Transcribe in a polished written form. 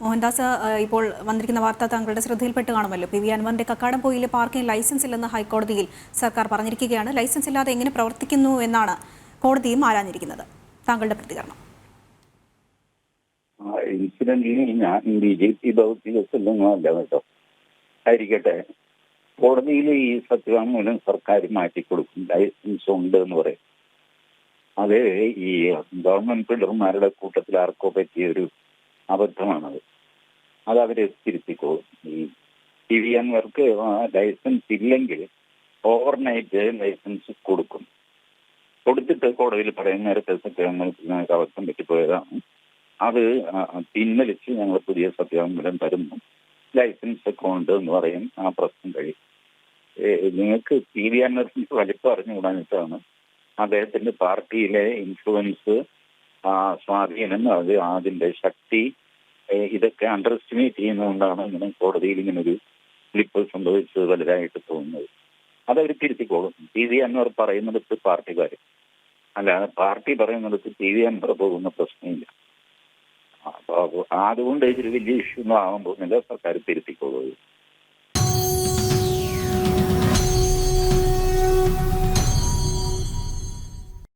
മോഹൻദാസ്, ഇപ്പോൾ വന്നിരിക്കുന്ന വാർത്ത താങ്കളുടെ ശ്രദ്ധയിൽപ്പെട്ട് കാണുമല്ലോ. പി വി അൻവറിന്റെ കക്കാടംപൊയിലെ പാർക്കിന് ലൈസൻസ് ഇല്ലെന്ന് ഹൈക്കോടതിയിൽ സർക്കാർ പറഞ്ഞിരിക്കുകയാണ്. ലൈസൻസ് ഇല്ലാതെ എങ്ങനെ പ്രവർത്തിക്കുന്നു എന്നാണ് കോടതിയും ആരാഞ്ഞിരിക്കുന്നത്. താങ്കളുടെ പ്രതികരണം? ഇൻസിഡന്റിന് ഞാൻ BJP ദൗത്യത്തിലൊന്നുമല്ല കേട്ടോ. ആയിരിക്കട്ടെ, കോടതിയിൽ ഈ സത്യവാങ്മൂലം സർക്കാർ മാറ്റിക്കൊടുക്കും, ലൈസൻസ് ഉണ്ട് എന്ന് പറയും. അത് ഈ ഗവൺമെന്റ് പിള്ളർമാരുടെ കൂട്ടത്തിൽ ആർക്കോ പറ്റിയ ഒരു അബദ്ധമാണത്. അത് അവരെ തിരുത്തിക്കോളും. ഈ പി വി അൻവർക്ക് ലൈസൻസ് ഇല്ലെങ്കിൽ ഓവർനൈറ്റ് ലൈസൻസ് കൊടുത്തിട്ട് കോടതിയിൽ പറയും നേരത്തെ സത്യവാങ്മൂലത്തിന് അബദ്ധം പറ്റിപ്പോയതാണ്, അത് പിൻവലിച്ച് ഞങ്ങൾ പുതിയ സത്യവാങ്മൂലം തരുന്നു, ലൈസൻസ് ഒക്കെ ഉണ്ട് എന്ന് പറയും. ആ പ്രശ്നം കഴിയും. നിങ്ങൾക്ക് പി വി അൻവറിന്റെ വലിപ്പം അറിഞ്ഞുകൂടാഞ്ഞിട്ടാണ്. അദ്ദേഹത്തിന്റെ പാർട്ടിയിലെ ഇൻഫ്ലുവൻസ്, സ്വാധീനം, അത് അതിന്റെ ശക്തി, ഇതൊക്കെ അണ്ടർ എസ്റ്റിമേറ്റ് ചെയ്യുന്നതുകൊണ്ടാണ് ഇങ്ങനെ കോടതിയിൽ ഇങ്ങനൊരു സ്ലിപ്പ് സംഭവിച്ചത് വലുതായിട്ട് തോന്നുന്നത്. അതവർ തിരുത്തിക്കോളും. പി വി അൻവർ പറയുന്നിടത്ത് പാർട്ടിക്കാർ, അല്ലാതെ പാർട്ടി പറയുന്നിടത്ത് പി വി അൻവർ പോകുന്ന പ്രശ്നമില്ല. അപ്പോൾ അതുകൊണ്ട് ഇതൊരു വലിയ ഇഷ്യൂ ഒന്നും ആകാൻ പോകുന്നില്ല. സർക്കാർ തിരുത്തിക്കോളും.